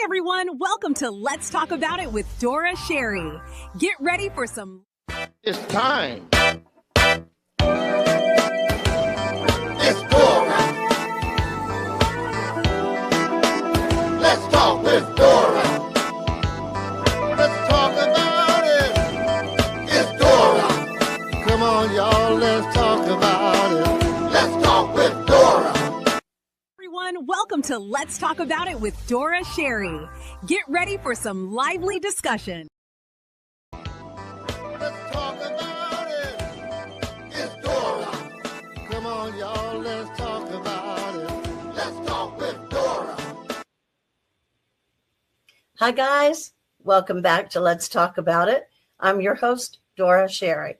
everyone. Welcome to Let's Talk About It with Dora Sherry. Get ready for some... It's time. It's Dora. Let's talk with Dora. Let's talk about it. It's Dora. Come on, y'all. Let's talk about it. Let's talk with Dora. Everyone, welcome to Let's Talk About It with Dora Sherry. Get ready for some lively discussion. Let's talk about it. It's Dora. Come on, y'all. Let's talk about it. Let's talk with Dora. Hi, guys. Welcome back to Let's Talk About It. I'm your host, Dora Sherry.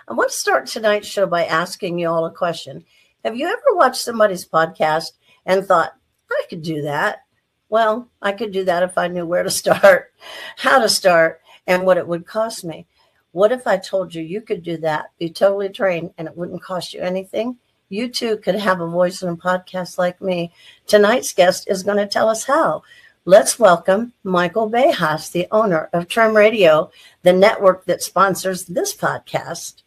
I want to start tonight's show by asking you all a question. Have you ever watched somebody's podcast and thought, I could do that? Well, I could do that if I knew where to start, how to start, and what it would cost me. What if I told you you could do that, be totally trained, and it wouldn't cost you anything? You too could have a voice in a podcast like me. Tonight's guest is going to tell us how. Let's welcome Michael Bejas, the owner of Trim Radio, the network that sponsors this podcast.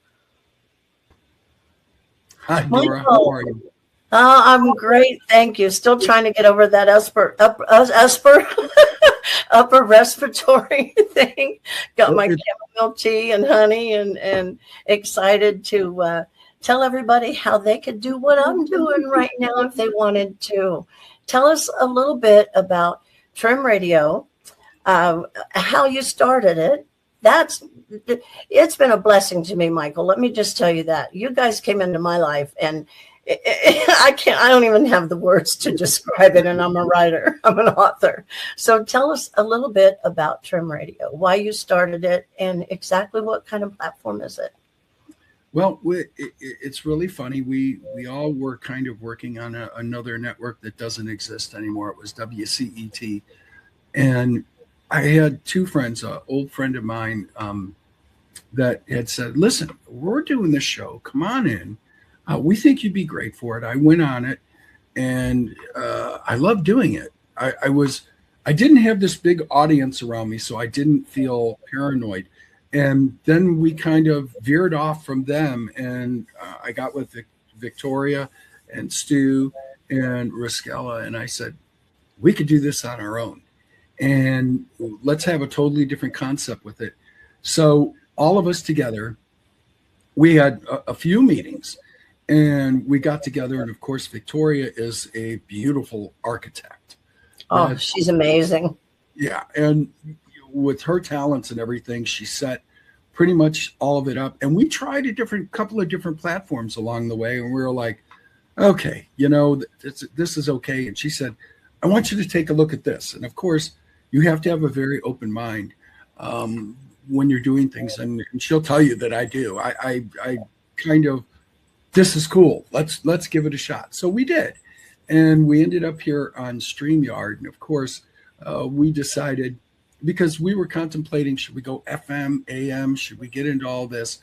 Hi, Dora. How are you? Oh, I'm great. Thank you. Still trying to get over that upper respiratory thing. Got my chamomile tea and honey and excited to tell everybody how they could do what I'm doing right now if they wanted to. Tell us a little bit about Trim Radio, how you started it. It's been a blessing to me, Michael. Let me just tell you that. You guys came into my life and I don't even have the words to describe it. And I'm a writer, I'm an author. So tell us a little bit about Trim Radio, why you started it, and exactly what kind of platform is it? Well, it's really funny. We all were kind of working on another network that doesn't exist anymore. It was WCET. And I had two friends, an old friend of mine that had said, listen, we're doing this show. Come on in. We think you'd be great for it. I went on it, and I loved doing it. I didn't have this big audience around me, so I didn't feel paranoid. And then we kind of veered off from them, and I got with Victoria and Stu and Riskella, and I said, we could do this on our own, and let's have a totally different concept with it. So all of us together, we had a few meetings. And we got together, and of course, Victoria is a beautiful architect. Oh, she's amazing. Yeah, and with her talents and everything, she set pretty much all of it up. And we tried a couple of different platforms along the way, and we were like, okay, this is okay. And she said, I want you to take a look at this. And of course, you have to have a very open mind when you're doing things. And she'll tell you that I do. I kind of, this is cool. Let's give it a shot. So we did. And we ended up here on StreamYard. And of course, we decided, because we were contemplating, should we go FM, AM? Should we get into all this?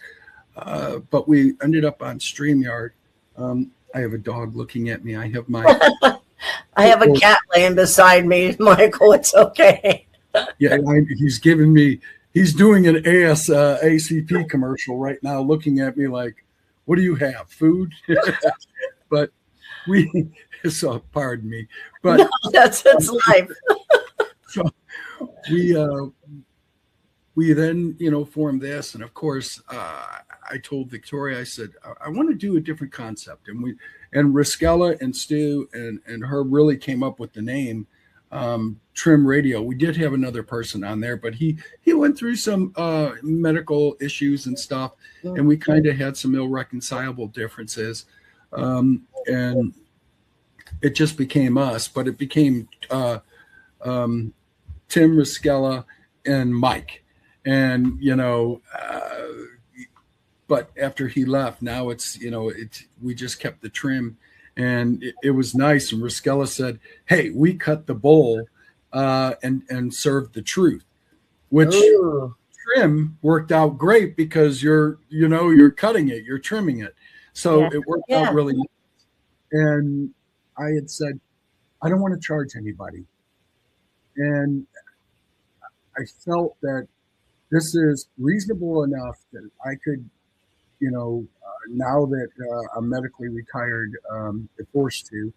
But we ended up on StreamYard. I have a dog looking at me. I have my... I have a cat laying beside me, Michael. It's okay. Yeah, he's doing an ACP commercial right now, looking at me like, what do you have? Food? But so pardon me. But no, that's life. So we then, formed this. And of course, I told Victoria, I said, I want to do a different concept. And Riskella and Stu and her really came up with the name Trim Radio. We did have another person on there, but he went through some medical issues and stuff, and we kind of had some irreconcilable differences, and it just became us. But it became Tim, Riskella, and Mike, and but after he left, now we just kept the Trim. And it was nice. And Riskella said, hey, we cut the bowl and served the truth, which Trim worked out great because you're cutting it, you're trimming it. So it worked out really nice. And I had said, I don't want to charge anybody. And I felt that this is reasonable enough that I could, now that I'm medically retired, forced to,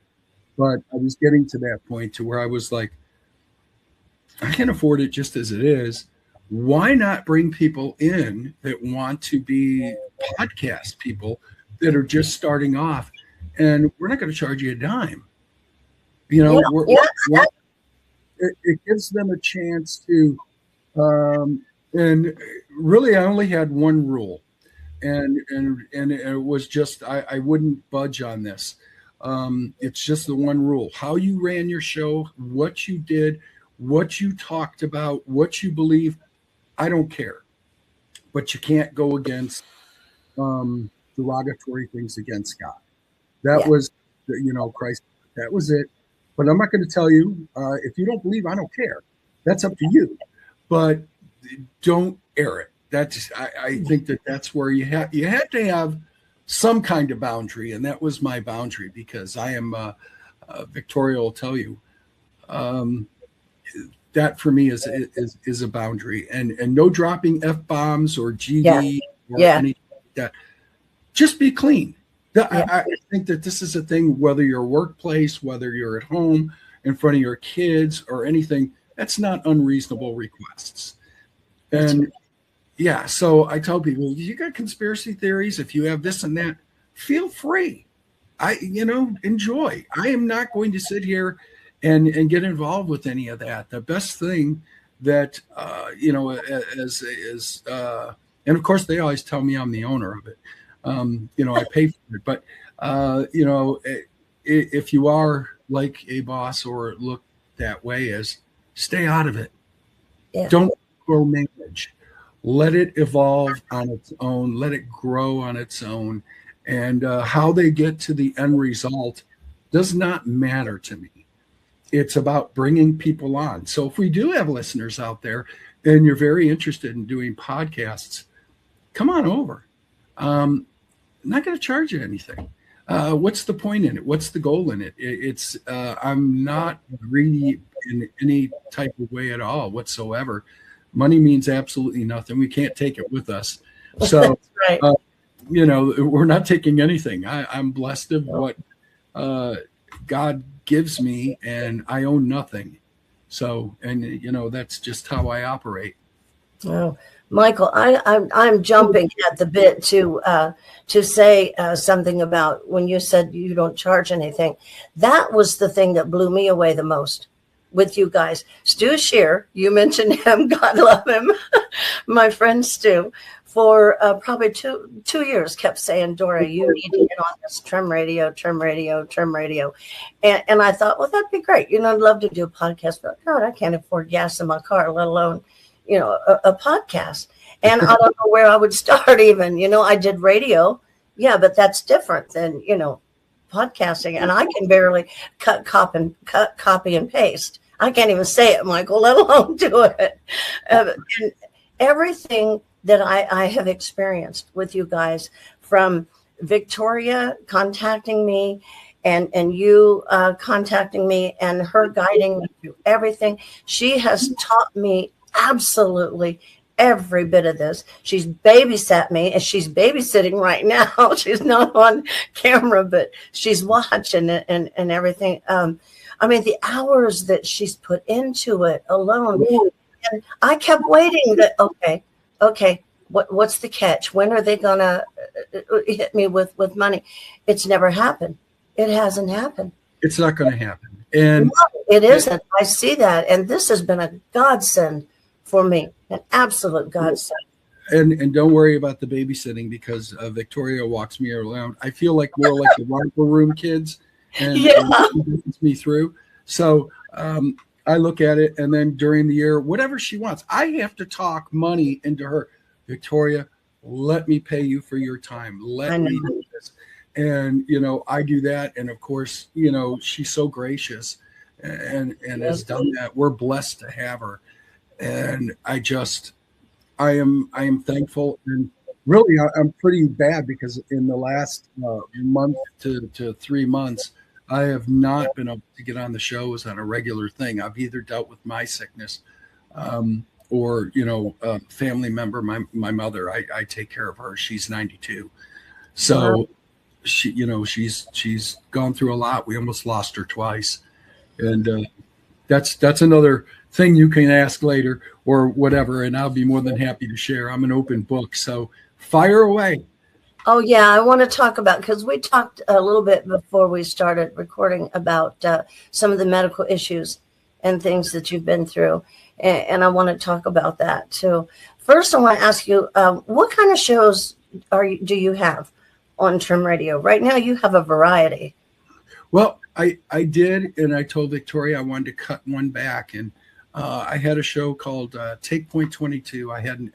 but I was getting to that point to where I was like, I can afford it just as it is. Why not bring people in that want to be podcast people that are just starting off? And we're not going to charge you a dime. It gives them a chance to, and really I only had one rule, and it was just, I wouldn't budge on this. It's just the one rule: how you ran your show, what you did, what you talked about, what you believe. I don't care, but you can't go against derogatory things against God. That was, Christ. That was it. But I'm not going to tell you, if you don't believe, I don't care. That's up to you. But don't air it. I think that's where you had to have some kind of boundary, and that was my boundary, because I am Victoria will tell you that for me is a boundary, and no dropping F-bombs or GD or anything like that. Just be clean. I think that this is a thing, whether you're workplace, whether you're at home in front of your kids or anything, that's not unreasonable requests. And so I tell people, you got conspiracy theories, if you have this and that, feel free. Enjoy. I am not going to sit here and get involved with any of that. The best thing that, and of course they always tell me I'm the owner of it. I pay for it, but, if you are like a boss or look that way, stay out of it. Yeah. Don't manage. Let it evolve on its own. Let it grow on its own. And how they get to the end result does not matter to me. It's about bringing people on. So if we do have listeners out there and you're very interested in doing podcasts, come on over. I'm not going to charge you anything. What's the point in it? What's the goal in it? I'm not greedy in any type of way at all whatsoever. Money means absolutely nothing. We can't take it with us. So, right. We're not taking anything. I'm blessed of what God gives me, and I own nothing. So, and that's just how I operate. Oh, Michael, I'm jumping at the bit to say something about when you said you don't charge anything. That was the thing that blew me away the most with you guys. Stu Shear, you mentioned him, God love him, my friend Stu, for probably two years kept saying, Dora, you need to get on this Trim Radio. And I thought, well, that'd be great. I'd love to do a podcast, but God, I can't afford gas in my car, let alone, a podcast. And I don't know where I would start even. I did radio. Yeah, but that's different than, podcasting. And I can barely copy and paste. I can't even say it, Michael, let alone do it. And everything that I have experienced with you guys, from Victoria contacting me and you contacting me and her guiding me through everything, she has taught me absolutely every bit of this. She's babysat me, and she's babysitting right now. She's not on camera, but she's watching it and everything. The hours that she's put into it alone. And I kept waiting that, okay, what's the catch? When are they going to hit me with money? It's never happened. It hasn't happened. It's not going to happen. And no, it isn't. I see that. And this has been a godsend for me, an absolute godsend. And don't worry about the babysitting, because Victoria walks me around. I feel like more like the romper room kids, and gets me through. So I look at it, and then during the year, whatever she wants, I have to talk money into her. Victoria, let me pay you for your time. Let me do this. And, I do that. And of course, she's so gracious and has done that. We're blessed to have her. And I am thankful. And really, I'm pretty bad, because in the last month to 3 months, I have not been able to get on the shows on a regular thing. I've either dealt with my sickness, or, a family member, my mother, I take care of her. She's 92. So Wow. she's gone through a lot. We almost lost her twice. And that's another thing you can ask later or whatever. And I'll be more than happy to share. I'm an open book. So fire away. Oh, yeah. I want to talk about, because we talked a little bit before we started recording about some of the medical issues and things that you've been through. And I want to talk about that too. First, I want to ask you, what kind of shows do you have on Trim Radio? Right now, you have a variety. Well, I did, and I told Victoria I wanted to cut one back. And I had a show called Take Point 22. I had an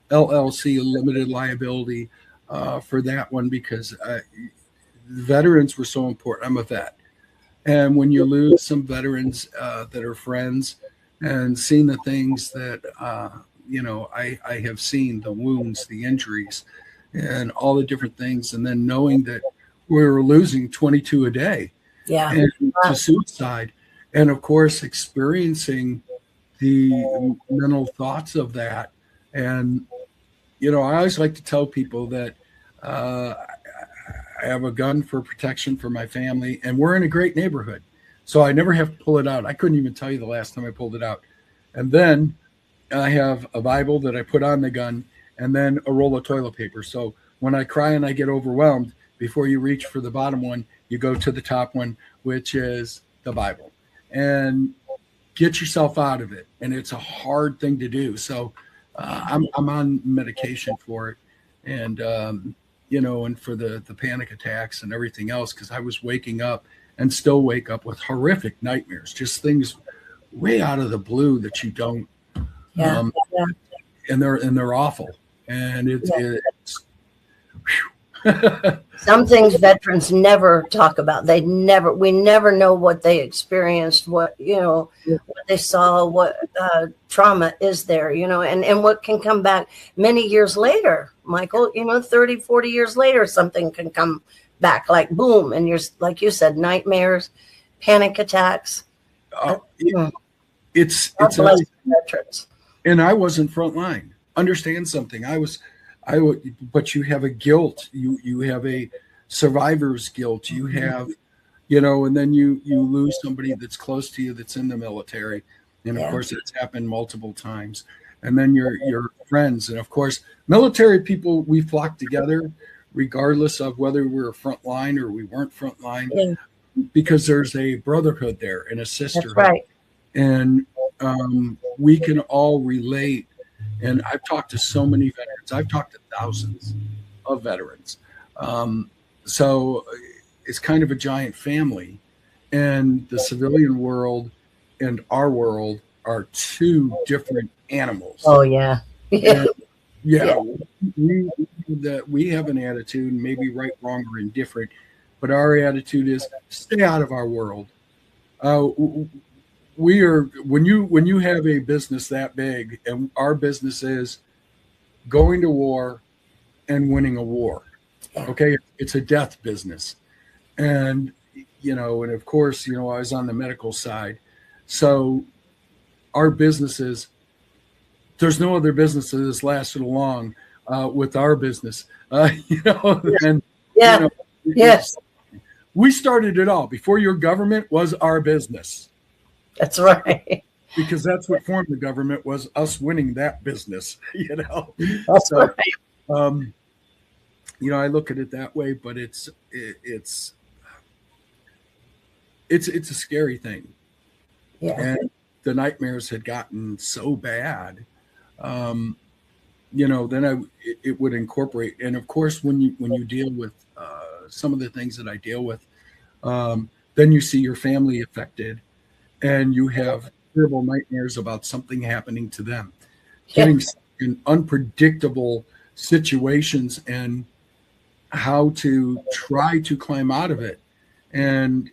LLC, limited liability, for that one because veterans were so important. I'm a vet. And when you lose some veterans that are friends and seeing the things that, I have seen, the wounds, the injuries, and all the different things, and then knowing that we were losing 22 a day and to suicide. And of course, experiencing the mental thoughts of that. And, I always like to tell people that I have a gun for protection for my family, and we're in a great neighborhood. So I never have to pull it out. I couldn't even tell you the last time I pulled it out. And then I have a Bible that I put on the gun, and then a roll of toilet paper. So when I cry and I get overwhelmed, before you reach for the bottom one, you go to the top one, which is the Bible, and get yourself out of it. And it's a hard thing to do. So I'm on medication for it. And, and for the panic attacks and everything else, because I was waking up and still wake up with horrific nightmares, just things way out of the blue that you don't. And they're awful. And it's some things veterans never talk about. We never know what they experienced, what they saw, what trauma is there, and what can come back many years later, Michael, 30, 40 years later, something can come back like boom. And you're, like you said, nightmares, panic attacks. It's veterans. And I wasn't frontline. Understand something. But you have a guilt. You have a survivor's guilt. You have, and then you lose somebody that's close to you that's in the military. And of course, it's happened multiple times. And then your friends. And of course, military people, we flock together regardless of whether we're frontline or we weren't frontline, because there's a brotherhood there and a sisterhood. That's right. And we can all relate. And I've talked to so many veterans. I've talked to thousands of veterans. So it's kind of a giant family. And the civilian world and our world are two different animals. Oh, yeah. We have an attitude, maybe right, wrong, or indifferent, but our attitude is stay out of our world. We are when you have a business that big, and our business is going to war and winning a war. Okay, it's a death business, and and of course, I was on the medical side, so our businesses. There's no other business that has lasted long with our business, and yes, we started it all before your government was our business. That's right. Because that's what formed the government, was us winning that business, That's right. I look at it that way, but it's a scary thing. Yeah. And the nightmares had gotten so bad, then it would incorporate. And of course, when you deal with some of the things that I deal with, then you see your family affected. And you have terrible nightmares about something happening to them, getting in unpredictable situations and how to try to climb out of it. And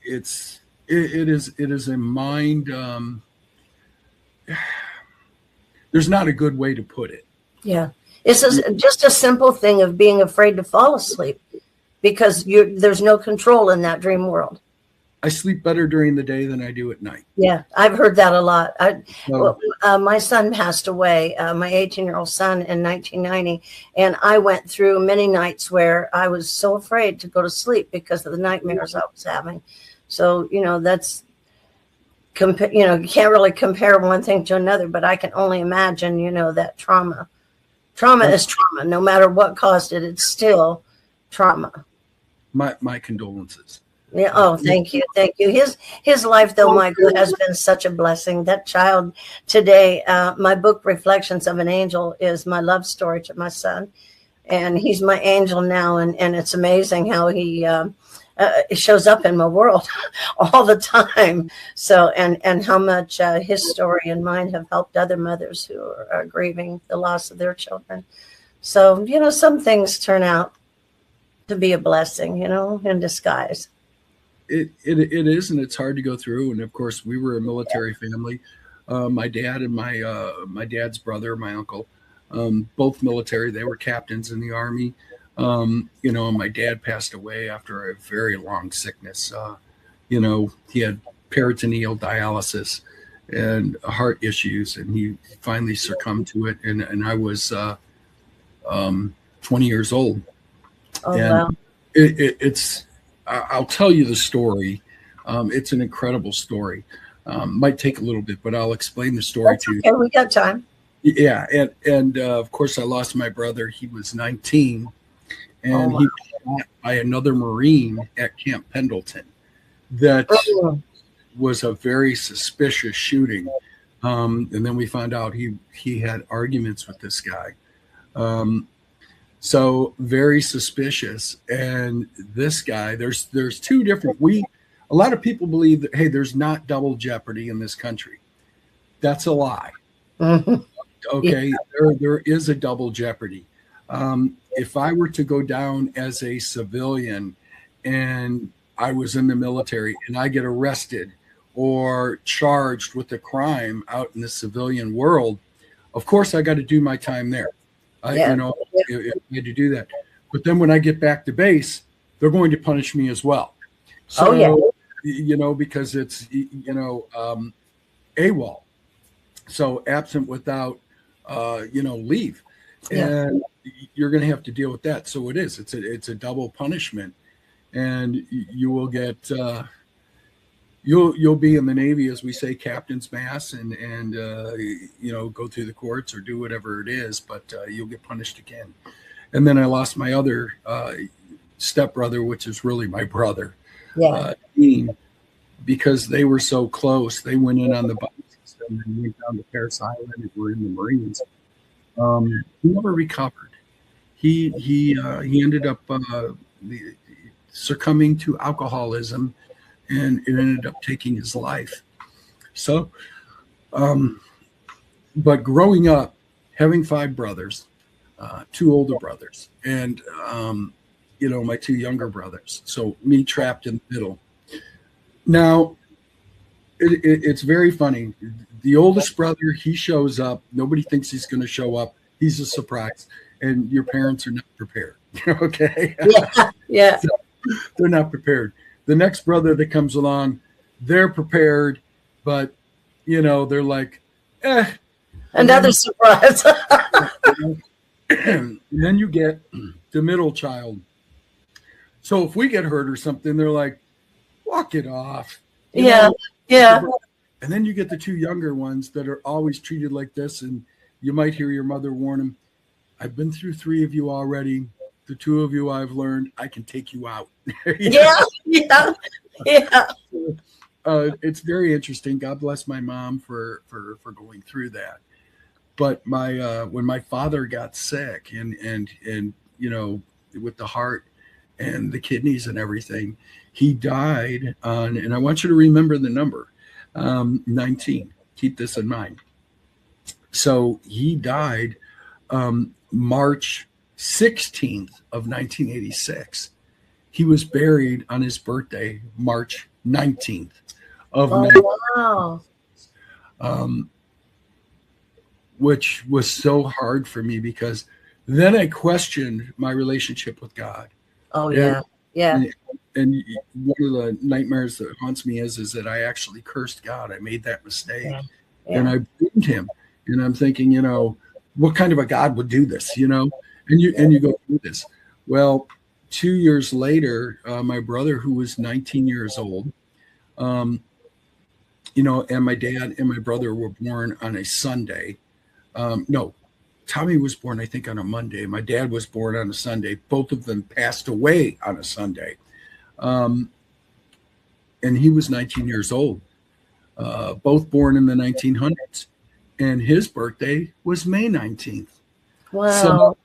it is a mind. There's not a good way to put it. Yeah. It's just a simple thing of being afraid to fall asleep. because there's no control in that dream world. I sleep better during the day than I do at night. Yeah, I've heard that a lot. So, My son passed away, my 18-year-old son, in 1990, and I went through many nights where I was so afraid to go to sleep because of the nightmares I was having. So, that's, you can't really compare one thing to another, but I can only imagine, that trauma. Trauma is trauma. No matter what caused it, it's still trauma. my condolences. Yeah. Oh, thank you. Thank you. His life, though, Michael, has been such a blessing. That child today, my book, Reflections of an Angel, is my love story to my son. And he's my angel now. And it's amazing how he shows up in my world all the time. So, and how much his story and mine have helped other mothers who are grieving the loss of their children. So, some things turn out to be a blessing, in disguise. It is, and it's hard to go through. And of course, we were a military family. My dad and my dad's brother, my uncle, both military. They were captains in the Army. My dad passed away after a very long sickness. He had peritoneal dialysis and heart issues, and he finally succumbed to it. And I was 20 years old. Oh, and wow. It's I'll tell you the story. It's an incredible story. Might take a little bit, but I'll explain the story That's to you. okay, we got time. Yeah, and of course I lost my brother. He was 19, and wow. he was shot by another Marine at Camp Pendleton. That was a very suspicious shooting. And then we found out he had arguments with this guy. So very suspicious. And this guy, there's two different, a lot of people believe that, hey, there's not double jeopardy in this country. That's a lie. Mm-hmm. Okay. Yeah. There is a double jeopardy. If I were to go down as a civilian and I was in the military and I get arrested or charged with a crime out in the civilian world, of course I got to do my time there. I had to do that. But then when I get back to base, they're going to punish me as well. So, because it's, AWOL. So absent without, leave. Yeah. And you're going to have to deal with that. So it's a double punishment. And you will get, you'll be in the Navy, as we say, captain's mass, and go through the courts or do whatever it is, but you'll get punished again. And then I lost my other stepbrother, which is really my brother, Dean, because they were so close. They went in on the bus system and went down to Parris Island and were in the Marines. He never recovered. He ended up succumbing to alcoholism, and it ended up taking his life. So, but growing up, having 5 brothers, 2 older brothers, and, my 2 younger brothers. So me trapped in the middle. Now, it's very funny. The oldest brother, he shows up. Nobody thinks he's going to show up. He's a surprise. And your parents are not prepared. Okay? Yeah. So they're not prepared. The next brother that comes along, they're prepared, but, they're like, Another surprise. And then you get the middle child. So if we get hurt or something, they're like, walk it off. Yeah. And then you get the 2 younger ones that are always treated like this. And you might hear your mother warn them, I've been through 3 of you already. The 2 of you I've learned I can take you out. Yeah. It's very interesting. God bless my mom for going through that. But when my father got sick and with the heart and the kidneys and everything, he died on, and I want you to remember the number, 19. Keep this in mind. So he died March 16th of 1986. He was buried on his birthday, March 19th of 1986. Wow. Which was so hard for me because then I questioned my relationship with God. Oh, And, yeah. Yeah. and one of the nightmares that haunts me is that I actually cursed God. I made that mistake, Yeah. and Yeah. I blamed him. And I'm thinking, what kind of a God would do this? And you go through this. Well, 2 years later, my brother, who was 19 years old, um, and my dad and my brother were born on a Sunday. No, Tommy was born, I think, on a Monday. My dad was born on a Sunday. Both of them passed away on a Sunday. And he was 19 years old, both born in the 1900s. And his birthday was May 19th. Wow. So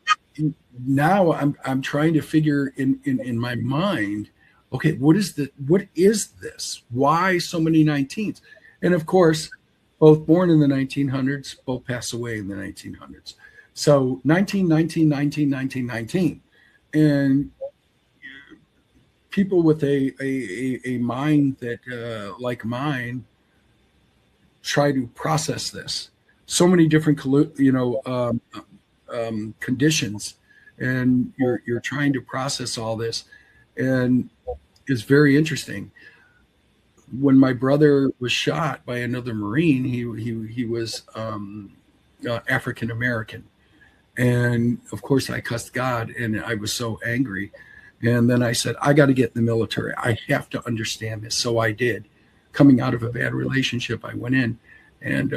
now I'm trying to figure in my mind, okay, what is this? Why so many 19s? And of course, both born in the 1900s, both pass away in the 1900s. So 1919, 1919, and people with a mind that like mine try to process this. So many different conditions, and you're trying to process all this, and it's very interesting. When my brother was shot by another Marine, he was African American, and of course I cussed God, and I was so angry. And then I said, I got to get in the military. I have to understand this. So I did. Coming out of a bad relationship, I went in, and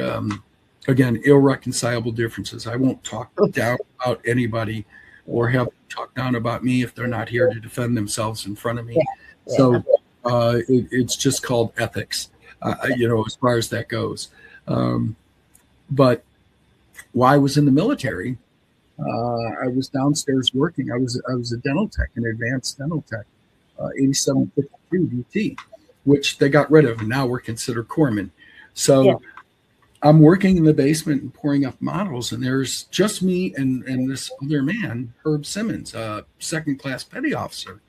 again, irreconcilable differences. I won't talk down about anybody or have them talk down about me if they're not here to defend themselves in front of me. Yeah. So it's just called ethics, as far as that goes. But while I was in the military, I was downstairs working. I was a dental tech, an advanced dental tech, 8752 DT, which they got rid of, and now we're considered corpsmen. So yeah. I'm working in the basement and pouring up models, and there's just me and this other man, Herb Simmons, second-class petty officer.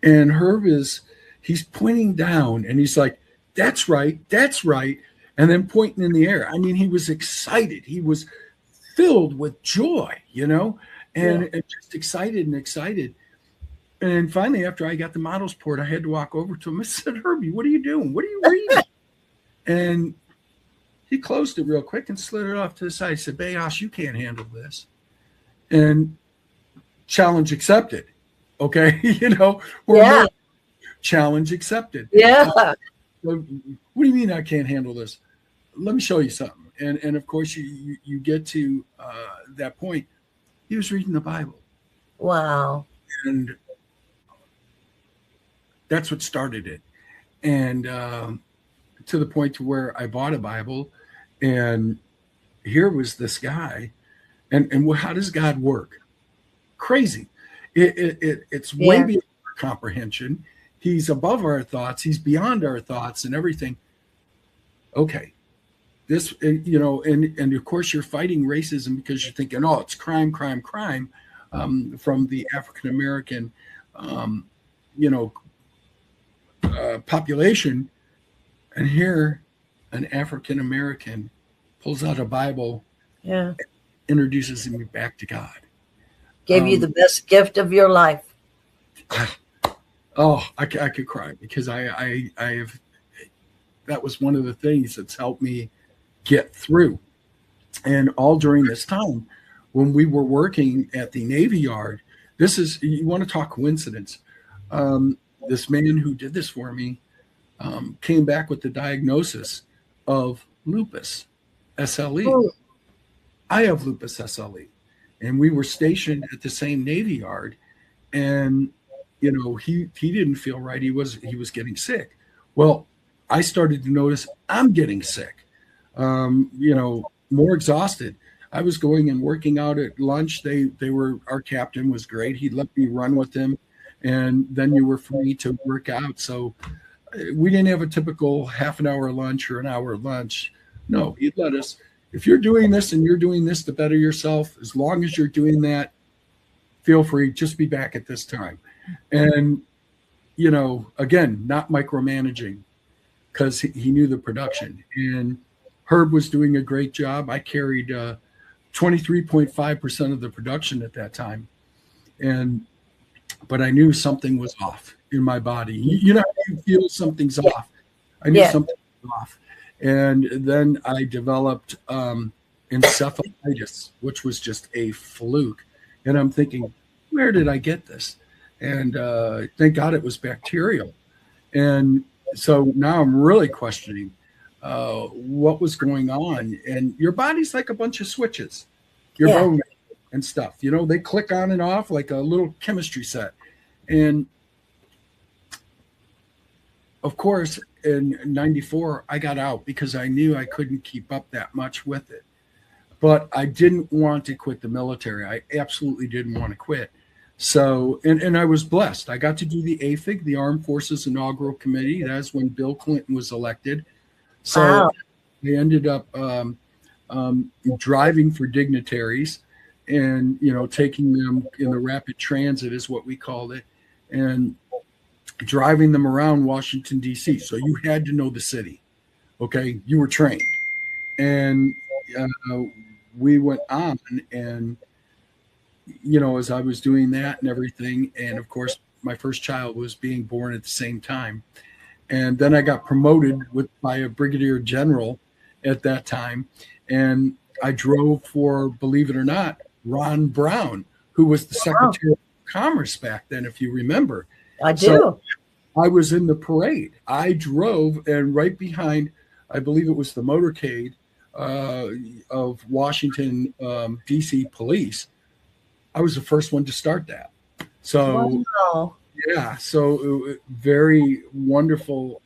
And Herb he's pointing down, and he's like, that's right, and then pointing in the air. I mean, he was excited. He was filled with joy, and just excited. And finally, after I got the models poured, I had to walk over to him. I said, Herbie, what are you doing? What are you reading? And he closed it real quick and slid it off to the side. He said, Bayos, you can't handle this. And challenge accepted. Okay. Challenge accepted. Yeah. What do you mean I can't handle this? Let me show you something. And of course, you get to that point. He was reading the Bible. Wow. And that's what started it. And to the point to where I bought a Bible, and here was this guy. And how does God work? Crazy. It's way beyond our comprehension. He's above our thoughts. He's beyond our thoughts and everything. Okay. This, and of course you're fighting racism because you're thinking, oh, it's crime from the African-American, population. And here an African-American pulls out a Bible, introduces me back to God. Gave you the best gift of your life. I could cry because I have, that was one of the things that's helped me get through. And all during this time, when we were working at the Navy Yard, you want to talk coincidence. This man who did this for me came back with the diagnosis of lupus, SLE. Oh. I have lupus SLE. And we were stationed at the same Navy Yard. And, he didn't feel right. He was getting sick. Well, I started to notice I'm getting sick. More exhausted. I was going and working out at lunch. Our captain was great. He let me run with him, and then you were free to work out. So we didn't have a typical half an hour lunch or an hour lunch. No, he'd let us, if you're doing this and you're doing this to better yourself, as long as you're doing that, feel free, just be back at this time. And, again, not micromanaging, because he knew the production. And Herb was doing a great job. I carried 23.5% of the production at that time. And but I knew something was off in my body. You know, how you feel something's off. I knew something was off. And then I developed encephalitis, which was just a fluke. And I'm thinking, where did I get this? And thank God it was bacterial. And so now I'm really questioning what was going on. And your body's like a bunch of switches, your bone and stuff. You know, they click on and off like a little chemistry set. And of course, in 94, I got out because I knew I couldn't keep up that much with it. But I didn't want to quit the military. I absolutely didn't want to quit. So, and I was blessed. I got to do the AFIG, the Armed Forces Inaugural Committee. That's when Bill Clinton was elected. So I ended up driving for dignitaries and, you know, taking them in the rapid transit is what we called it, and driving them around Washington, D.C. So you had to know the city. Okay. You were trained. And we went on, and, you know, as I was doing that and everything, and of course, my first child was being born at the same time. And then I got promoted by a brigadier general at that time. And I drove for, believe it or not, Ron Brown, who was the Secretary of Commerce back then, if you remember. I do. So I was in the parade. I drove, and right behind, I believe it was the motorcade of Washington, D.C. police, I was the first one to start that. So, yeah, so very wonderful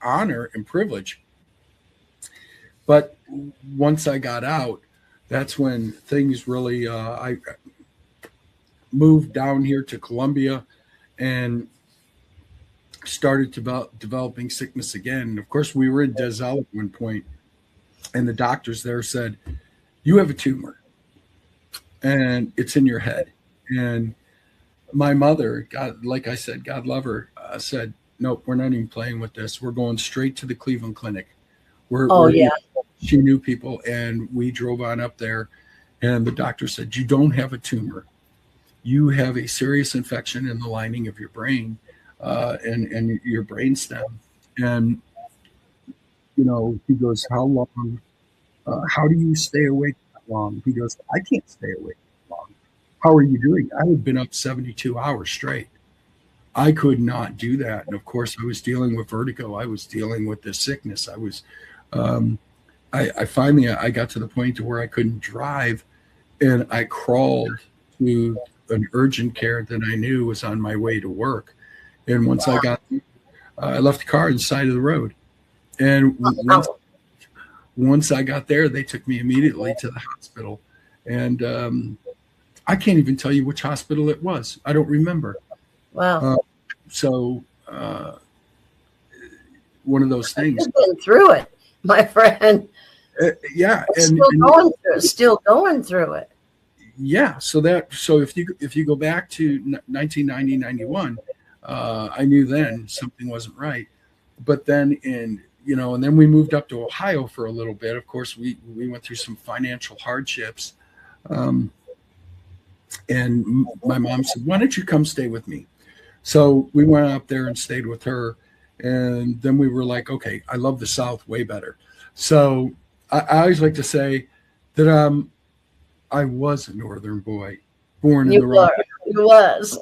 honor and privilege. But once I got out, that's when things really, I moved down here to Columbia and started developing sickness again. And of course, we were in Des Isles at one point, and the doctors there said, you have a tumor and it's in your head. And my mother, God, like I said, God love her, said, nope, we're not even playing with this. We're going straight to the Cleveland Clinic. She knew people, and we drove on up there, and the doctor said, you don't have a tumor. You have a serious infection in the lining of your brain and your brainstem. And, you know, he goes, how long, how do you stay awake that long? He goes, I can't stay awake that long. How are you doing? I had been up 72 hours straight. I could not do that. And of course, I was dealing with vertigo. I was dealing with this sickness. I was, I finally got to the point to where I couldn't drive, and I crawled to an urgent care that I knew was on my way to work. And once I got, I left the car on the side of the road. And once I got there, they took me immediately to the hospital. And I can't even tell you which hospital it was. I don't remember. Wow. So one of those things. You've been through it, my friend. Yeah. Still going through it. Yeah. So if you go back to 1990, 91, I knew then something wasn't right. But then and then we moved up to Ohio for a little bit. Of course, we went through some financial hardships. And my mom said, why don't you come stay with me? So we went up there and stayed with her. And then we were like, okay, I love the South way better. So I always like to say that I was a Northern boy, born in the right. You was.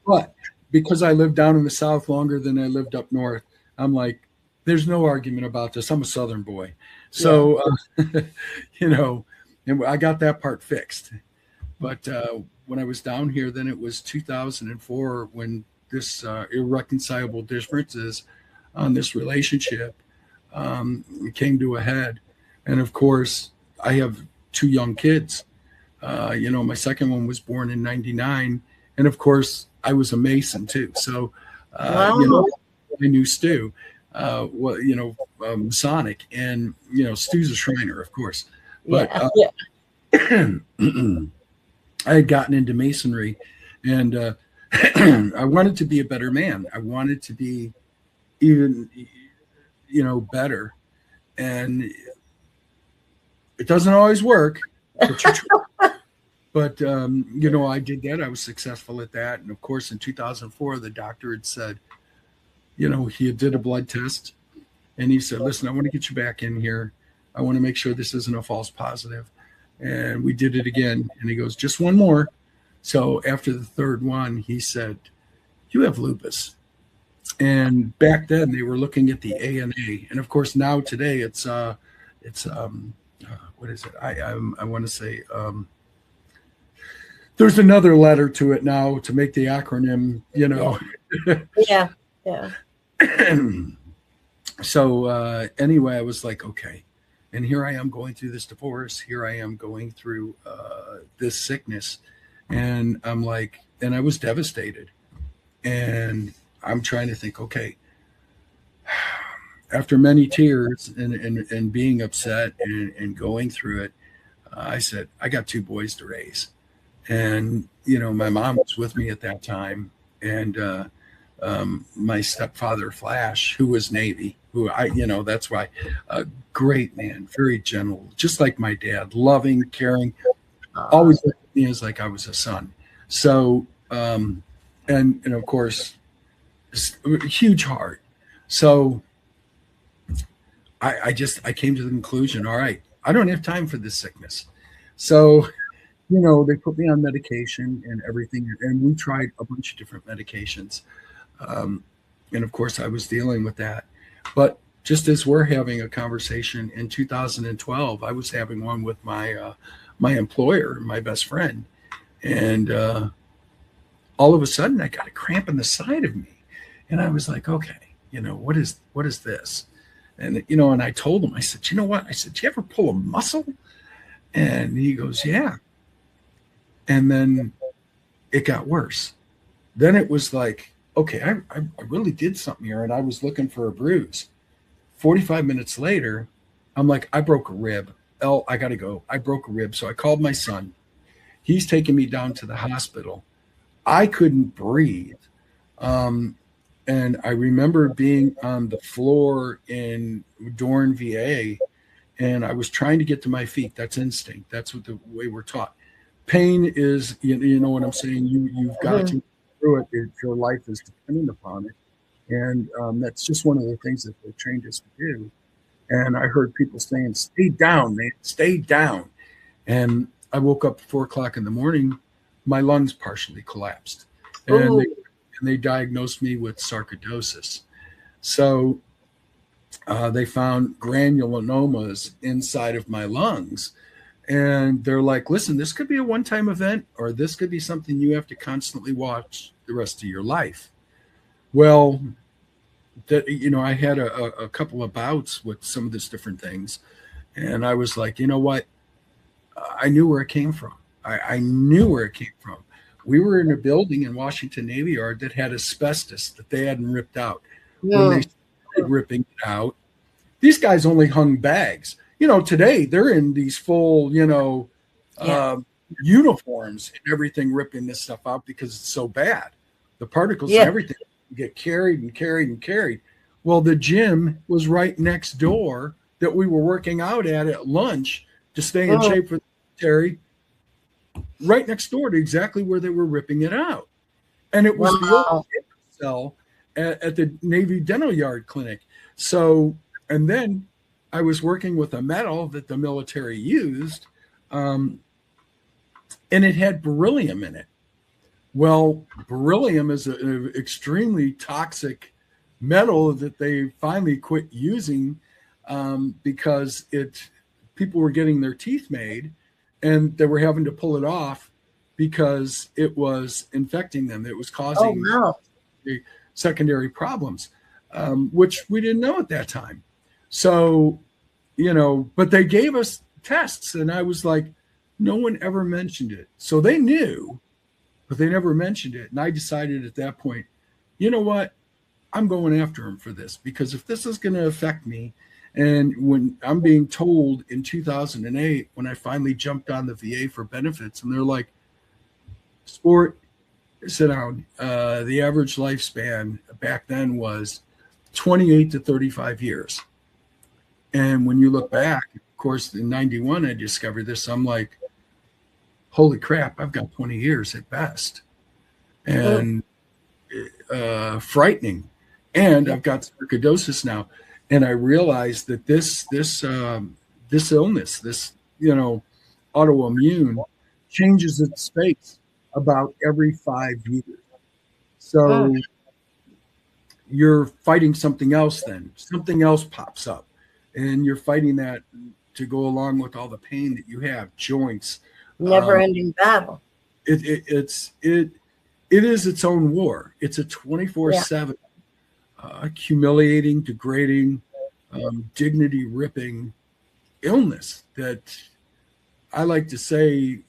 But because I lived down in the South longer than I lived up north, I'm like, there's no argument about this. I'm a Southern boy. So, and I got that part fixed. But when I was down here, then it was 2004 when this irreconcilable differences on this relationship came to a head. And of course, I have two young kids. My second one was born in 99. And of course, I was a Mason too. So, I knew Stu, Masonic, and, Stu's a Shriner, of course. But I had gotten into Masonry, and I wanted to be a better man. I wanted to be even, better. And it doesn't always work, but you try. But, you know, I did that. I was successful at that. And of course, in 2004, the doctor had said, you know, he did a blood test and he said, listen, I want to get you back in here. I want to make sure this isn't a false positive. And we did it again. And he goes, just one more. So after the third one, he said, you have lupus. And back then they were looking at the ANA. And of course, now today it's what is it? I want to say, there's another letter to it now to make the acronym, you know. Yeah. Yeah. So anyway, I was like, okay. And here I am going through this divorce. Here I am going through this sickness. And I'm like, and I was devastated. And I'm trying to think, okay, after many tears and being upset and going through it, I said, I got 2 boys to raise. And, you know, my mom was with me at that time. And my stepfather, Flash, who was Navy, who you know, that's why a great man, very gentle, just like my dad, loving, caring, always looked at me as like I was a son. So, and of course, a huge heart. So I came to the conclusion, all right, I don't have time for this sickness. So, you know, they put me on medication and everything. And we tried a bunch of different medications. And of course I was dealing with that, but just as we're having a conversation in 2012, I was having one with my, my employer, my best friend. And, all of a sudden I got a cramp in the side of me and I was like, okay, you know, what is this? And, you know, and I told him, I said, you know what? I said, do you ever pull a muscle? And he goes, yeah. And then it got worse. Then it was like, okay, I really did something here. And I was looking for a bruise. 45 minutes later, I'm like, I broke a rib. I got to go. I broke a rib. So I called my son. He's taking me down to the hospital. I couldn't breathe. And I remember being on the floor in Dorn, VA, and I was trying to get to my feet. That's instinct. That's what the way we're taught. Pain is, you know what I'm saying? You've got to through it. Your life is dependent upon it. And that's just one of the things that they trained us to do. And I heard people saying, stay down, man, stay down. And I woke up at 4:00 in the morning, my lungs partially collapsed. And they diagnosed me with sarcoidosis. So they found granulomas inside of my lungs. And they're like, listen, this could be a one-time event, or this could be something you have to constantly watch the rest of your life. Well, you know, I had a couple of bouts with some of these different things. And I was like, you know what? I knew where it came from. I knew where it came from. We were in a building in Washington Navy Yard that had asbestos that they hadn't ripped out. When they started ripping it out, these guys only hung bags. You know, today they're in these full, you know, uniforms and everything, ripping this stuff out because it's so bad. The particles and everything get carried and carried and carried. Well, the gym was right next door that we were working out at lunch to stay in shape for the military, right next door to exactly where they were ripping it out. And it was the old cell at the Navy Dental Yard Clinic. So, and then I was working with a metal that the military used, and it had beryllium in it. Well, beryllium is an extremely toxic metal that they finally quit using because people were getting their teeth made and they were having to pull it off because it was infecting them. It was causing secondary problems, which we didn't know at that time. So, you know, but they gave us tests and I was like, no one ever mentioned it. So they knew, but they never mentioned it. And I decided at that point, you know what? I'm going after him for this, because if this is going to affect me, and when I'm being told in 2008, when I finally jumped on the VA for benefits, and they're like, Sport, sit down. The average lifespan back then was 28 to 35 years. And when you look back, of course, in 91, I discovered this. I'm like, holy crap, I've got 20 years at best. And frightening. And I've got sarcoidosis now. And I realized that this illness, this, autoimmune, changes its space about every 5 years. So you're fighting something else then. Something else pops up. And you're fighting that to go along with all the pain that you have, joints. Never-ending battle. It is its own war. It's a 24/7 humiliating, degrading, dignity-ripping illness that I like to say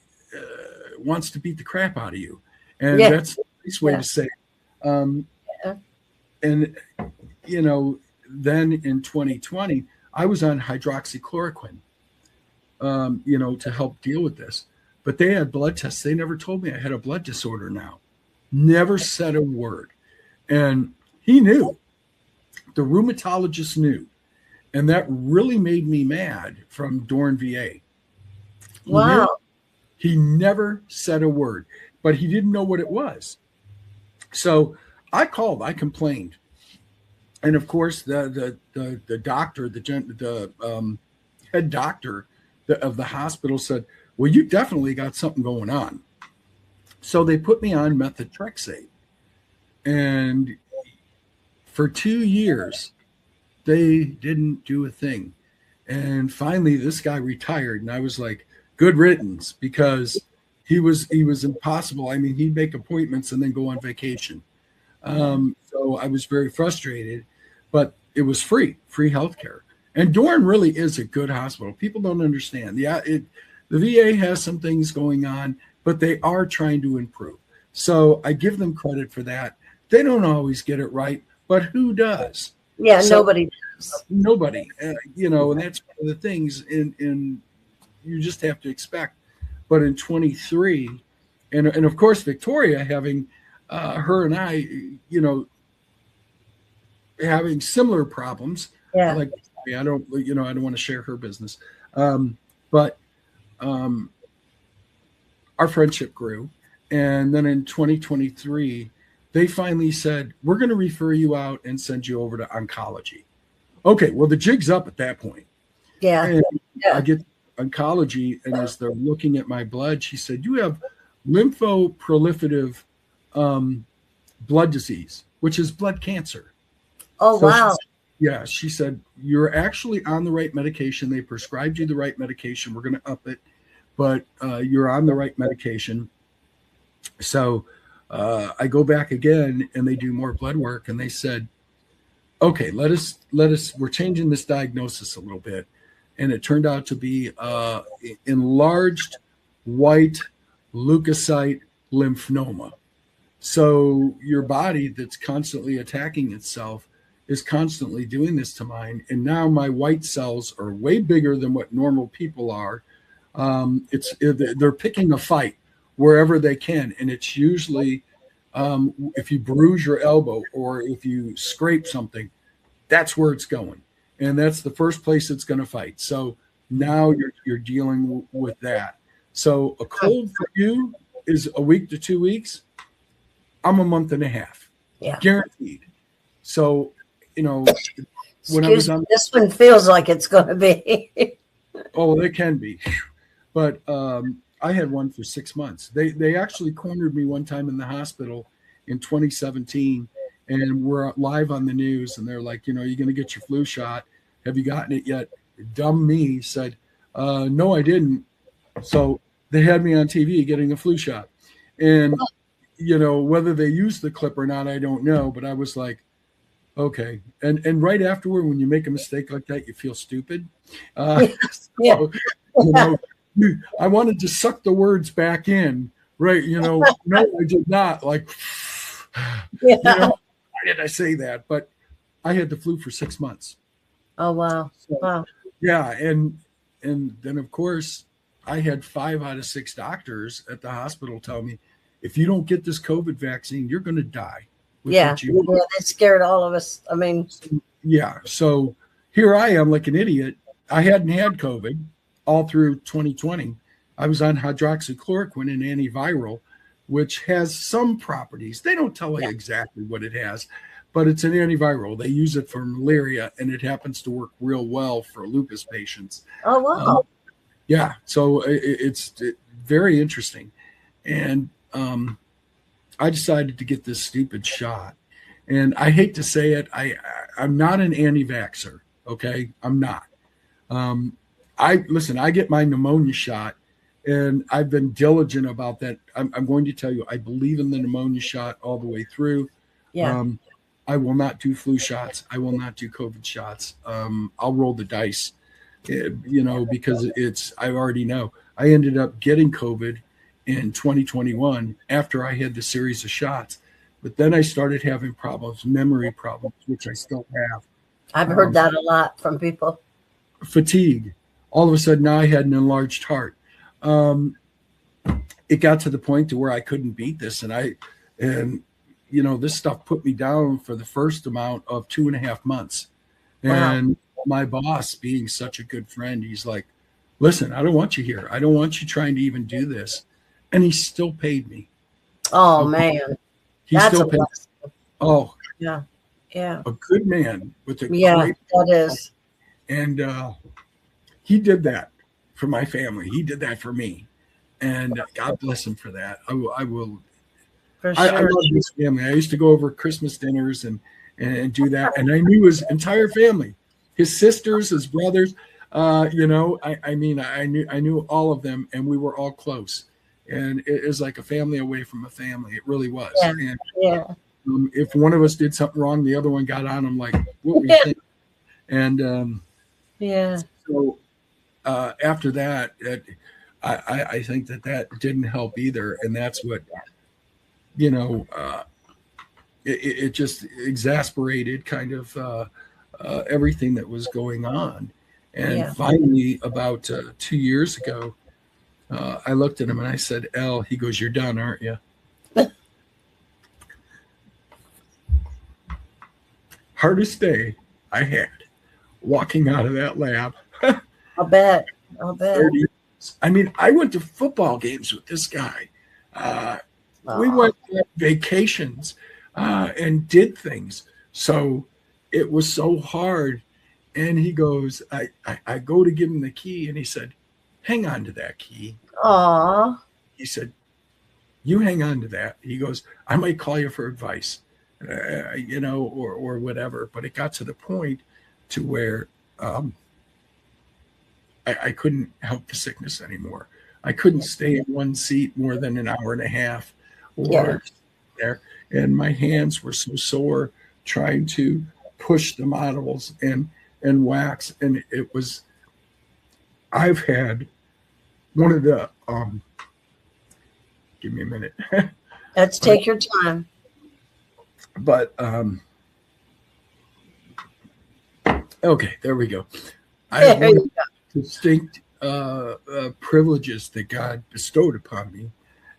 wants to beat the crap out of you. And that's the nice way to say it. And, then in 2020, I was on hydroxychloroquine, to help deal with this. But they had blood tests. They never told me I had a blood disorder now. Never said a word. And he knew. The rheumatologist knew. And that really made me mad from Dorn VA. Wow. He never said a word, but he didn't know what it was. So I called, I complained. And of course, the doctor, the head doctor of the hospital said, well, you definitely got something going on. So they put me on methotrexate. And for 2 years, they didn't do a thing. And finally, this guy retired. And I was like, good riddance, because he was impossible. I mean, he'd make appointments and then go on vacation. So I was very frustrated, but it was free healthcare. And Dorn really is a good hospital. People don't understand. The VA has some things going on, but they are trying to improve. So I give them credit for that. They don't always get it right, but who does? Yeah, so, nobody does. Nobody, and that's one of the things in you just have to expect. But in 23, and of course, Victoria having her and I, having similar problems. Yeah. Like, I don't want to share her business. But our friendship grew. And then in 2023, they finally said, we're going to refer you out and send you over to oncology. Okay, well, the jig's up at that point. Yeah. And I get oncology, and as they're looking at my blood, she said, you have lymphoproliferative blood disease, which is blood cancer. Oh, so wow. Yeah, she said, you're actually on the right medication. They prescribed you the right medication. We're going to up it, but you're on the right medication. So I go back again, and they do more blood work, and they said, okay, let us, we're changing this diagnosis a little bit. And it turned out to be enlarged white leukocyte lymphoma. So your body that's constantly attacking itself is constantly doing this to mine. And now my white cells are way bigger than what normal people are. They're picking a fight wherever they can. And it's usually if you bruise your elbow or if you scrape something, that's where it's going. And that's the first place it's going to fight. So now you're dealing with that. So a cold for you is a week to 2 weeks. I'm a month and a half, guaranteed. So, when I was on this one feels like it's going to be. Oh, it can be. But I had one for 6 months. They actually cornered me one time in the hospital in 2017, and we're live on the news, and they're like, you're going to get your flu shot. Have you gotten it yet? Dumb me said, no, I didn't. So they had me on TV getting a flu shot. And, whether they used the clip or not, I don't know. But I was like, okay. And right afterward, when you make a mistake like that, you feel stupid. So, I wanted to suck the words back in, right? No, I did not. Like, why did I say that? But I had the flu for 6 months. Oh, wow. So, wow. Yeah. And then, of course, I had 5 out of 6 doctors at the hospital tell me, if you don't get this COVID vaccine, you're going to die. Yeah. That scared all of us. I mean. Yeah. So here I am like an idiot. I hadn't had COVID all through 2020. I was on hydroxychloroquine, an antiviral, which has some properties. They don't tell you exactly what it has, but it's an antiviral. They use it for malaria, and it happens to work real well for lupus patients. Oh, wow. Yeah, so it's very interesting. And I decided to get this stupid shot. And I hate to say it, I'm not an anti-vaxxer, okay? I'm not. I get my pneumonia shot, and I've been diligent about that. I'm going to tell you, I believe in the pneumonia shot all the way through. Yeah. I will not do flu shots. I will not do COVID shots. I'll roll the dice, because I already know. I ended up getting COVID in 2021 after I had the series of shots. But then I started having problems, memory problems, which I still have. I've heard that a lot from people. Fatigue. All of a sudden, now I had an enlarged heart. It got to the point to where I couldn't beat this. And this stuff put me down for the first amount of 2.5 months. Wow. And my boss, being such a good friend, he's like, listen, I don't want you here. I don't want you trying to even do this. And he still paid me. Oh, man. That's a blessing. Oh, yeah. Yeah. A good man with a great that is. And he did that for my family. He did that for me. And God bless him for that. I will. For sure. I love his family. I used to go over Christmas dinners and do that. And I knew his entire family, his sisters, his brothers. I knew all of them, and we were all close. And it was like a family away from a family. It really was. Yeah. And if one of us did something wrong, the other one got on him like, what were you thinking? And so after that, I think that didn't help either. And that's what, it just exasperated kind of everything that was going on. And finally, about 2 years ago, I looked at him and I said, "L," he goes, "You're done, aren't you?" Hardest day I had walking out of that lab. I'll bet. 30 years. I mean, I went to football games with this guy. We went on vacations and did things. So it was so hard. And he goes, I go to give him the key, and he said, "Hang on to that key." Aw. He said, "You hang on to that." He goes, "I might call you for advice, or whatever." But it got to the point to where I couldn't help the sickness anymore. I couldn't stay in one seat more than an hour and a half there. And my hands were so sore trying to push the models and wax. And it was, I've had one of the, give me a minute. Let's take your time. But, okay, there we go. I have one of the distinct privileges that God bestowed upon me,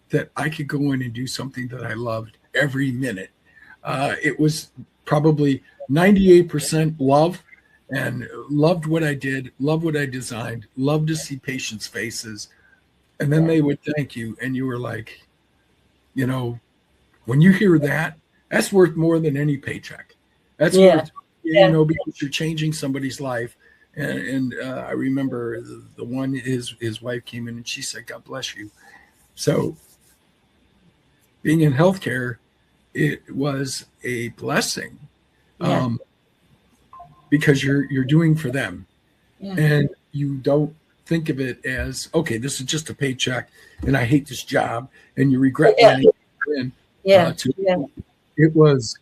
that I could go in and do something that I loved every minute. It was probably 98% love, and loved what I did, loved what I designed, loved to see patients' faces. And then they would thank you. And you were like, when you hear that, that's worth more than any paycheck. That's worth, because you're changing somebody's life. And I remember the one, his wife came in and she said, "God bless you." So being in healthcare, it was a blessing. Because you're doing for them, and you don't think of it as, okay, this is just a paycheck and I hate this job, and you regret letting it in. It was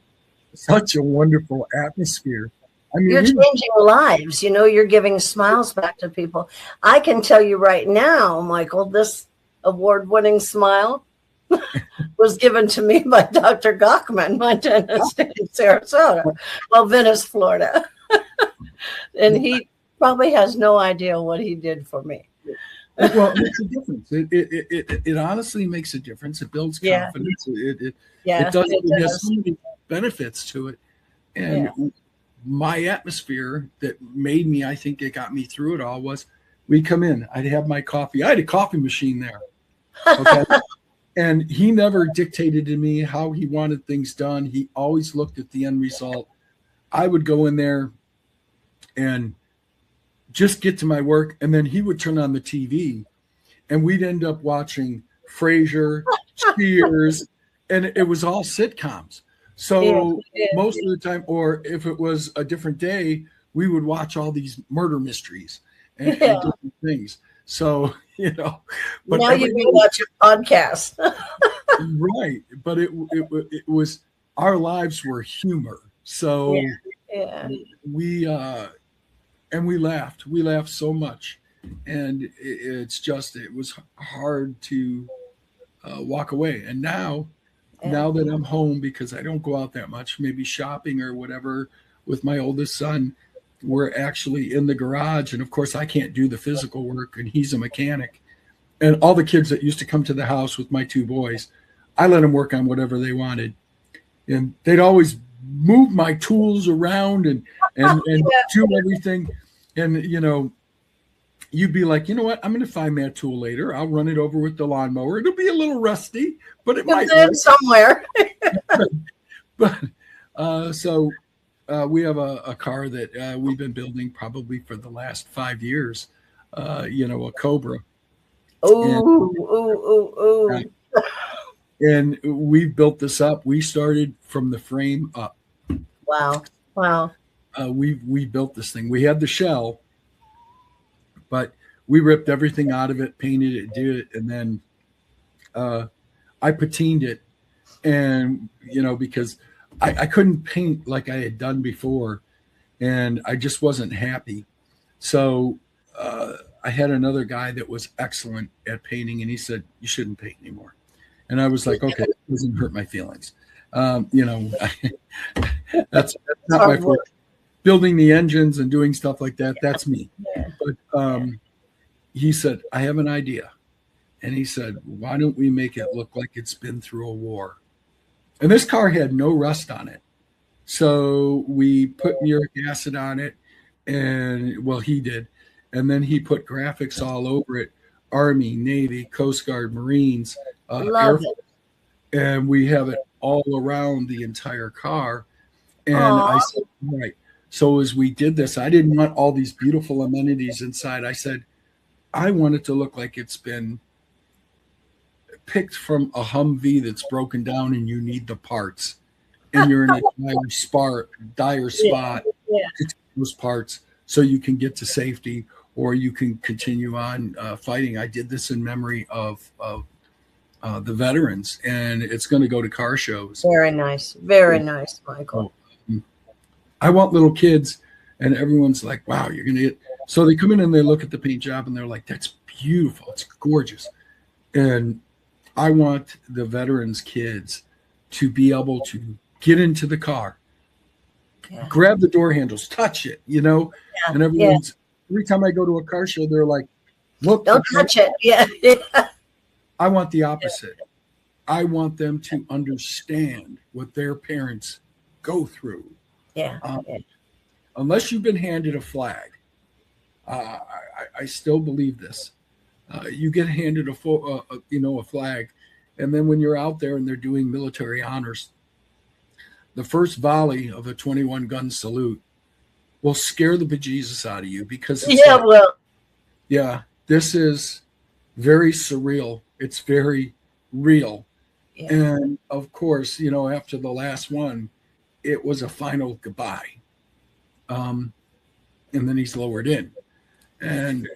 such a wonderful atmosphere. I mean, you're changing lives. You're giving smiles back to people. I can tell you right now, Michael, this award-winning smile was given to me by Dr. Gochman, my dentist in Sarasota, Venice, Florida. And he probably has no idea what he did for me. Well, it makes a difference. It honestly makes a difference. It builds confidence. It does. It has so many benefits to it. And my atmosphere that made me, I think it got me through it all, was we come in. I'd have my coffee. I had a coffee machine there. Okay. And he never dictated to me how he wanted things done. He always looked at the end result. I would go in there and just get to my work, and then he would turn on the TV, and we'd end up watching Frasier, Cheers, and it was all sitcoms. So most of the time, or if it was a different day, we would watch all these murder mysteries and different things. So, but now you can watch a podcast. Right. But it was, our lives were humor. So we laughed. We laughed so much. And it was hard to walk away. And now that I'm home, because I don't go out that much, maybe shopping or whatever with my oldest son, we're actually in the garage. And of course, I can't do the physical work, and he's a mechanic. And all the kids that used to come to the house with my two boys, I let them work on whatever they wanted. And they'd always move my tools around and do everything. And, you'd be like, you know what? I'm going to find that tool later. I'll run it over with the lawnmower. It'll be a little rusty, but it might work somewhere. So we have a car that we've been building probably for the last 5 years, a Cobra. And we built this up. We started from the frame up. Wow. We built this thing. We had the shell, but we ripped everything out of it, painted it, did it, and then I patined it. And, because I couldn't paint like I had done before, and I just wasn't happy. So I had another guy that was excellent at painting, and he said, you shouldn't paint anymore. And I was like, okay, it doesn't hurt my feelings. That's not my fault. Building the engines and doing stuff like that, that's me. But he said, I have an idea. And he said, why don't we make it look like it's been through a war? And this car had no rust on it. So we put muric acid on it, and he did. And then he put graphics all over it, Army, Navy, Coast Guard, Marines, Air Force. And we have it all around the entire car. And I said, right. So as we did this, I didn't want all these beautiful amenities inside. I said, I want it to look like it's been picked from a Humvee that's broken down and you need the parts. And you're in a dire spot to take those parts so you can get to safety or you can continue on fighting. I did this in memory of the veterans, and it's going to go to car shows. Very nice. Very nice, Michael. I want little kids, and everyone's like, wow, you're going to get. So they come in and they look at the paint job and they're like, that's beautiful. It's gorgeous. And I want the veterans' kids to be able to get into the car, grab the door handles, touch it, and everyone's every time I go to a car show, they're like, look, don't touch it. Yeah. I want the opposite. I want them to understand what their parents go through. Unless you've been handed a flag, I still believe this. You get handed a flag, and then when you're out there and they're doing military honors, the first volley of a 21 gun salute will scare the bejesus out of you because this is very surreal. It's very real. Yeah. And of course, after the last one, it was a final goodbye. And then he's lowered in. And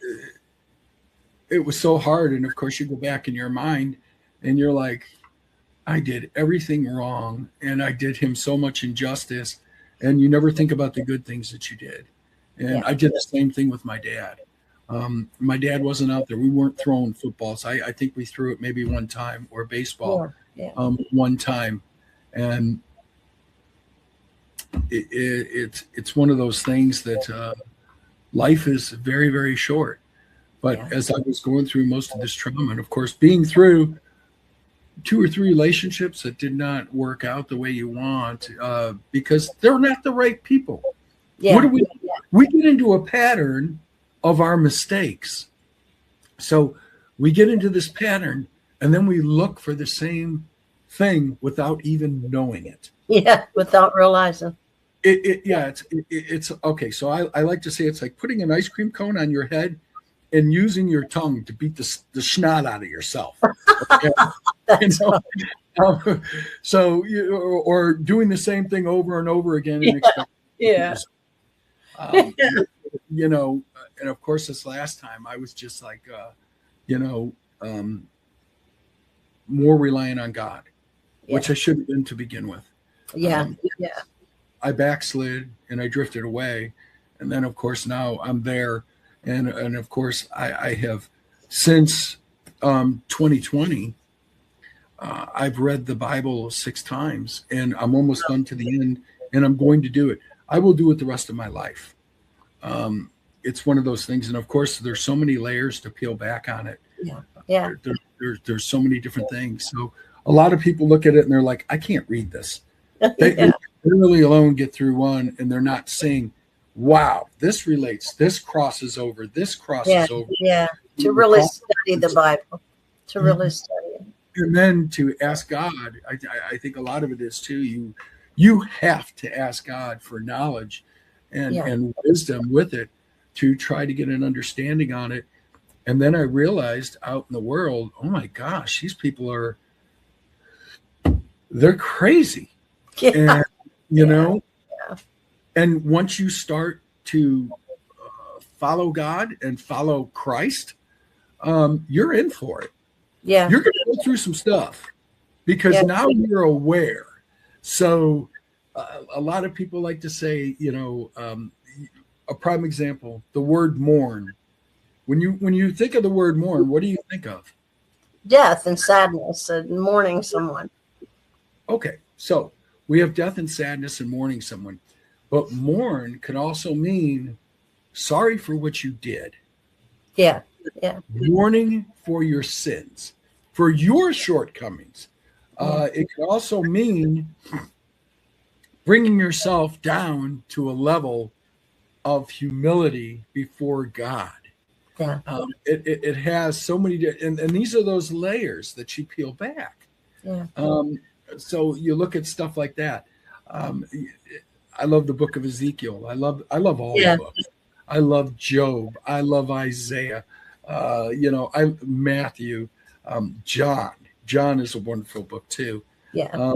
it was so hard. And of course, you go back in your mind and you're like, I did everything wrong. And I did him so much injustice. And you never think about the good things that you did. And I did the same thing with my dad. My dad wasn't out there. We weren't throwing footballs. I think we threw it maybe one time, or baseball one time. And it's one of those things that life is very, very short. But as I was going through most of this trauma, and of course, being through 2 or 3 relationships that did not work out the way you want, because they're not the right people. What do we get into a pattern of our mistakes. So we get into this pattern, and then we look for the same thing without even knowing it. Yeah, without realizing. It's okay. So I like to say it's like putting an ice cream cone on your head and using your tongue to beat the snot out of yourself. Okay? That's So or doing the same thing over and over again and expect yeah. You know, and of course this last time I was just like more reliant on God, which I should have been to begin with. Yeah. I backslid and I drifted away, and then of course now I'm there, and of course I have since 2020. I've read the Bible 6 times, and I'm almost done to the end, and I'm going to do it. I will do it the rest of my life. It's one of those things, and of course there's so many layers to peel back on it. Yeah. There's so many different things. So a lot of people look at it and they're like, I can't read this. They really alone get through one, and they're not saying, wow, this relates, this crosses over, this crosses over. Yeah, to really study the Bible, to really study it. And then to ask God, I think a lot of it is too, you have to ask God for knowledge and wisdom with it to try to get an understanding on it. And then I realized out in the world, oh my gosh, these people they're crazy. Yeah. And, and once you start to follow God and follow Christ, you're in for it. Yeah. You're going to go through some stuff because now you're aware. So a lot of people like to say, a prime example, the word mourn. When you think of the word mourn, what do you think of? Death and sadness and mourning someone. Okay, so we have death and sadness and mourning someone, but mourn can also mean sorry for what you did. Yeah. Mourning for your sins, for your shortcomings. It can also mean bringing yourself down to a level of humility before God. Yeah. It has so many, and these are those layers that you peel back. Yeah. So you look at stuff like that. I love the book of Ezekiel. I love all the books. I love Job. I love Isaiah. Matthew, John. John is a wonderful book too. Yeah.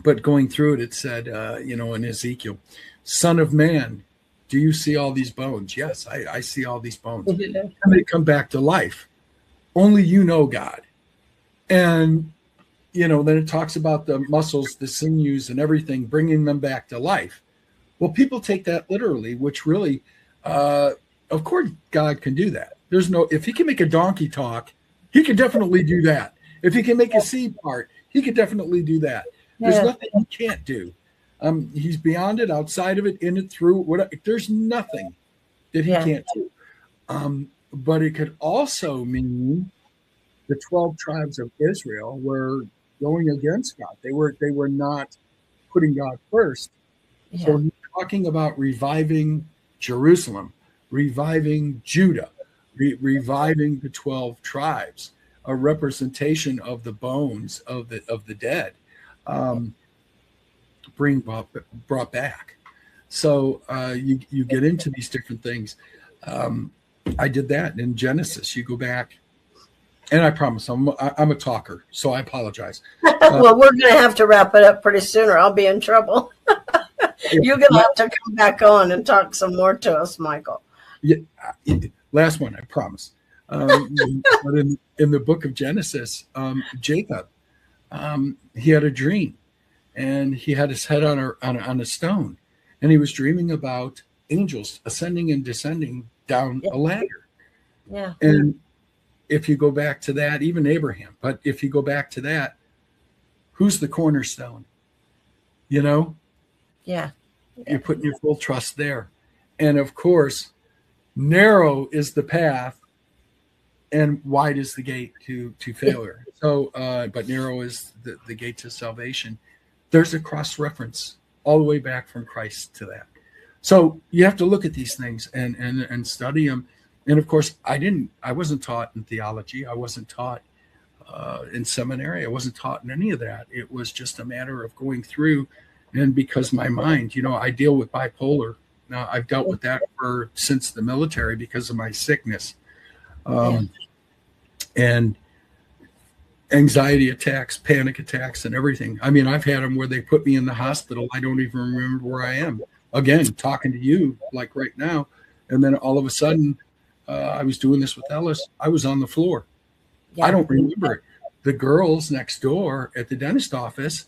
But going through it, it said, in Ezekiel, Son of man, do you see all these bones? Yes, I see all these bones. And they come back to life. Only you know, God. And, then it talks about the muscles, the sinews, and everything, bringing them back to life. Well, people take that literally, which really, of course, God can do that. If he can make a donkey talk, he can definitely do that. If he can make a sea part, he can definitely do that. There's nothing he can't do. He's beyond it, outside of it, in it, through whatever. There's nothing that he can't do. But it could also mean the 12 tribes of Israel were going against God. They were not putting God first. Yeah. So he's talking about reviving Jerusalem, reviving Judah, reviving the 12 tribes, a representation of the bones of the dead. Brought back. So you get into these different things. I did that in Genesis. You go back, and I promise I'm a talker, so I apologize. Well, we're going to have to wrap it up pretty soon, or I'll be in trouble. You're going to have to come back on and talk some more to us, Michael. Yeah, last one, I promise. But in the book of Genesis, Jacob, he had a dream. And he had his head on a stone, and he was dreaming about angels ascending and descending down a ladder. Yeah. And if you go back to that, even Abraham, but if you go back to that, who's the cornerstone? Yeah. You're putting your full trust there. And of course, narrow is the path and wide is the gate to failure. So, but narrow is the gate to salvation. There's a cross reference all the way back from Christ to that. So you have to look at these things and study them. And of course, I wasn't taught in theology. I wasn't taught in seminary. I wasn't taught in any of that. It was just a matter of going through. And because my mind, I deal with bipolar. Now I've dealt with that since the military because of my sickness, and anxiety attacks, panic attacks, and everything. I mean, I've had them where they put me in the hospital. I don't even remember where I am. Again, talking to you like right now. And then all of a sudden, I was doing this with Ellis. I was on the floor. Yeah. I don't remember it. The girls next door at the dentist office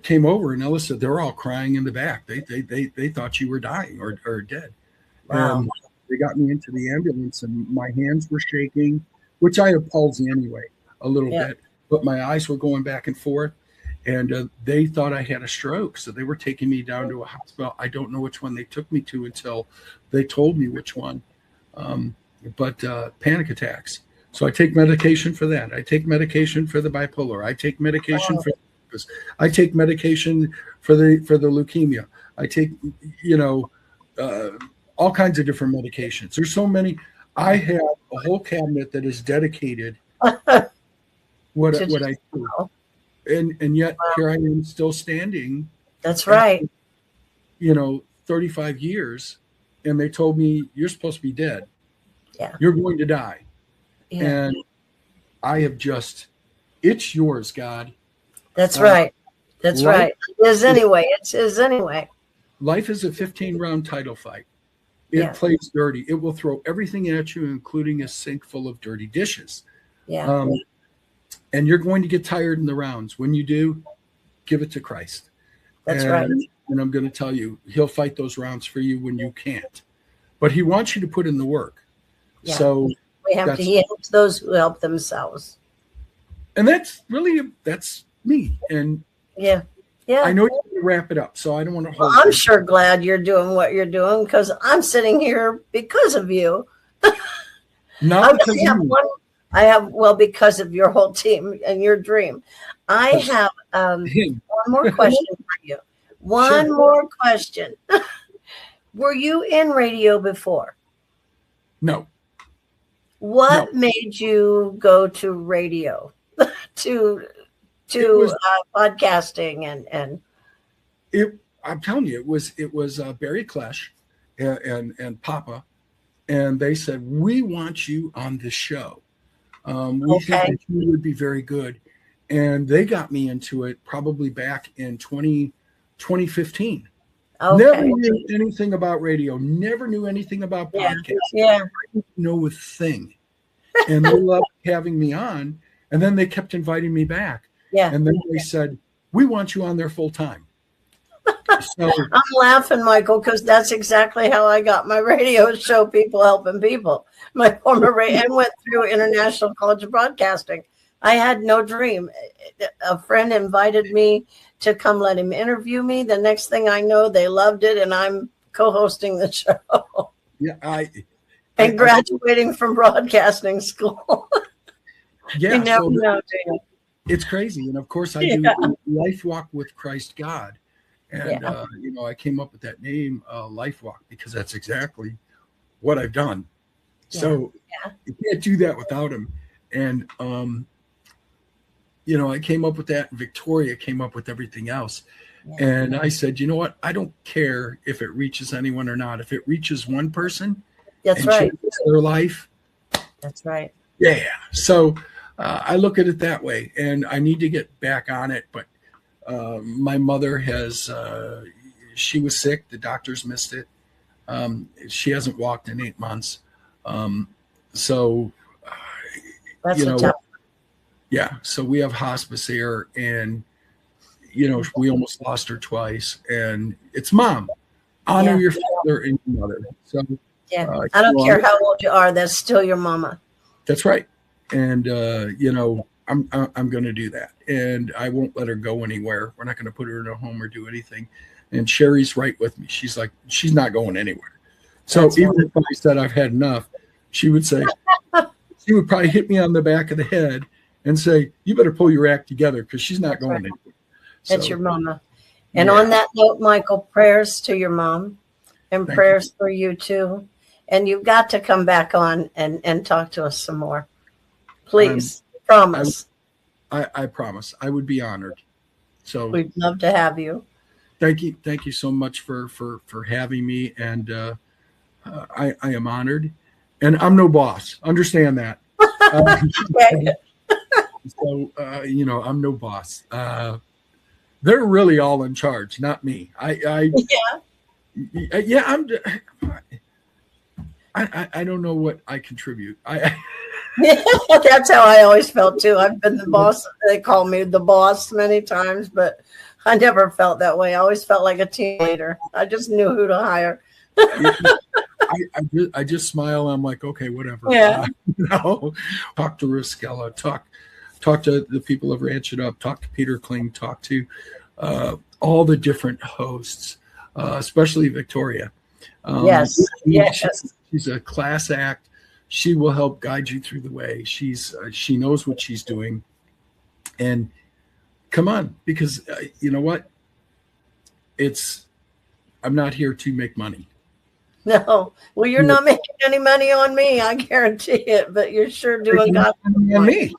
came over, and Ellis said they're all crying in the back. They thought you were dying or dead. Wow. They got me into the ambulance, and my hands were shaking, which I have palsy anyway, a little bit, but my eyes were going back and forth, and they thought I had a stroke. So they were taking me down to a hospital. I don't know which one they took me to until they told me which one. But panic attacks. So I take medication for that. I take medication for the bipolar. I take medication for this. I take medication for the leukemia. I take, all kinds of different medications. There's so many. I have a whole cabinet that is dedicated what I do. And yet here I am still standing. That's right. 35 years, and they told me you're supposed to be dead. Yeah. You're going to die. Yeah. And I have it's yours, God. That's right. That's right. It is anyway. It's his anyway. Life is a 15-round title fight. It plays dirty. It will throw everything at you, including a sink full of dirty dishes. Yeah. And you're going to get tired in the rounds. When you do, give it to Christ. That's right. And I'm going to tell you, he'll fight those rounds for you when you can't. But he wants you to put in the work. Yeah. So he helps those who help themselves. And that's me. And yeah. I know you're going to wrap it up, so I don't want to hold I'm sure glad you're doing what you're doing, because I'm sitting here because of you. Not because because of your whole team and your dream. I have one more question for you. One more question. Were you in radio before? No. What made you go to radio, to podcasting and? I'm telling you, it was Barry Klesch and Papa, and they said, we want you on the show. We think that you would be very good, and they got me into it probably back in 2015. Okay. Never knew anything about radio. Never knew anything about podcasting. Yeah. I didn't know a thing, and they loved having me on. And then they kept inviting me back. Yeah. And then they said, we want you on there full time. So I'm laughing, Michael, because that's exactly how I got my radio show, People Helping People. My former and went through International College of Broadcasting. I had no dream. A friend invited me to come let him interview me. The next thing I know, they loved it, and I'm co-hosting the show. Yeah, and graduating from broadcasting school. Yeah, you never know, do you? It's crazy. And of course, I do Life Walk with Christ God. And, I came up with that name, Life Walk, because that's exactly what I've done. Yeah. So you can't do that without him. And, I came up with that, and Victoria came up with everything else. Yeah. And I said, you know what? I don't care if it reaches anyone or not. If it reaches one person and changes their life. That's right. Yeah. So I look at it that way, and I need to get back on it. But my mother she was sick. The doctors missed it. She hasn't walked in 8 months. So, that's a tough. Yeah. So we have hospice here, and, we almost lost her twice, and it's Mom. Honor your father and your mother. So I don't care how old you are. That's still your mama. That's right. And, I'm going to do that, and I won't let her go anywhere. We're not going to put her in a home or do anything. And Sherry's right with me. She's like, she's not going anywhere. So even if I said I've had enough, she would say, she would probably hit me on the back of the head and say, you better pull your act together, because she's not going anywhere. That's your mama. And on that note, Michael, prayers to your mom. and Thank prayers for you too. And you've got to come back on and talk to us some more. Please, promise. I promise. I would be honored. So We'd love to have you. thank you so much for having me, and I am honored. And I'm no boss. Understand that. Okay. So I'm no boss. They're really all in charge, not me. I don't know what I contribute. That's how I always felt too. I've been the boss. They call me the boss many times, but I never felt that way. I always felt like a team leader. I just knew who to hire. I just smile. I'm like, okay, whatever. Yeah. Talk to Riskella, talk to the people of Ranch It Up, talk to Peter Kling, talk to all the different hosts, especially Victoria. Yes. She's a class act. She will help guide you through the way. She knows what she's doing. And come on, because you know what? I'm not here to make money. No. Well, you're not making any money on me. I guarantee it. But you're sure doing God's money on me.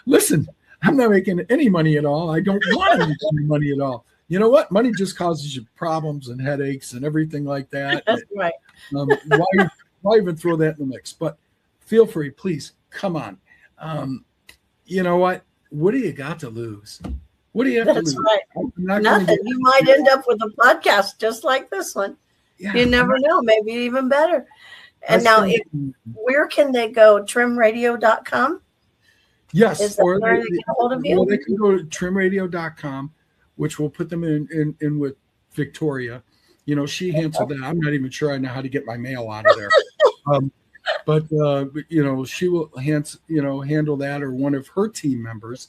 Listen, I'm not making any money at all. I don't want to make any money at all. You know what? Money just causes you problems and headaches and everything like that. That's right. Why even throw that in the mix? But feel free, please, come on. You know what? What do you got to lose? What do you have to lose? That's right. Nothing. You might end up with a podcast just like this one. Yeah. You never know. Maybe even better. And now, where can they go? Trimradio.com? Yes. Is that where they get a hold of you? Well, they can go to trimradio.com, which will put them in with Victoria. She handled that. I'm not even sure I know how to get my mail out of there. But she will handle that, or one of her team members.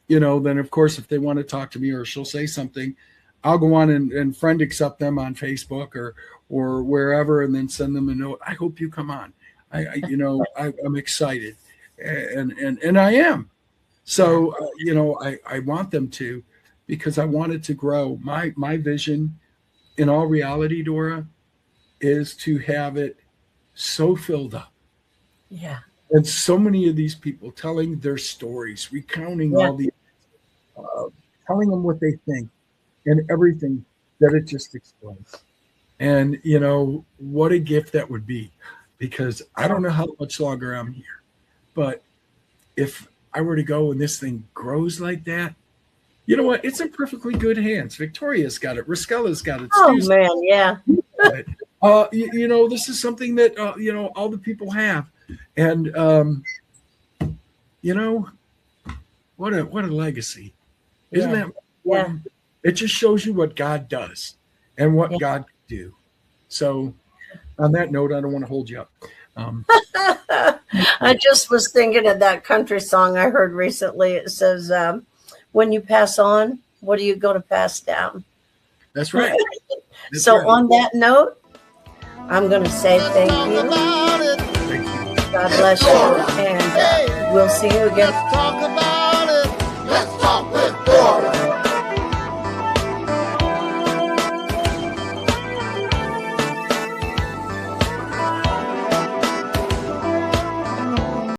Then of course, if they want to talk to me or she'll say something, I'll go on and friend accept them on Facebook or wherever, and then send them a note. I hope you come on. I'm excited, and I am. So I want them to, because I want it to grow. My vision, in all reality, Dora, is to have it so filled up. Yeah. And so many of these people telling their stories, recounting all the, telling them what they think and everything, that it just explodes. And, what a gift that would be, because I don't know how much longer I'm here, but if I were to go and this thing grows like that, you know what? It's in perfectly good hands. Victoria's got it. Riskella's got it. Oh, man, yeah. This is something that, all the people have. And, what a legacy. Isn't that? Yeah. It just shows you what God does and what God can do. So on that note, I don't want to hold you up. I just was thinking of that country song I heard recently. It says, when you pass on, what are you going to pass down? That's right. On that note, I'm going to say thank you. Thank you. God bless you. And we'll see you again.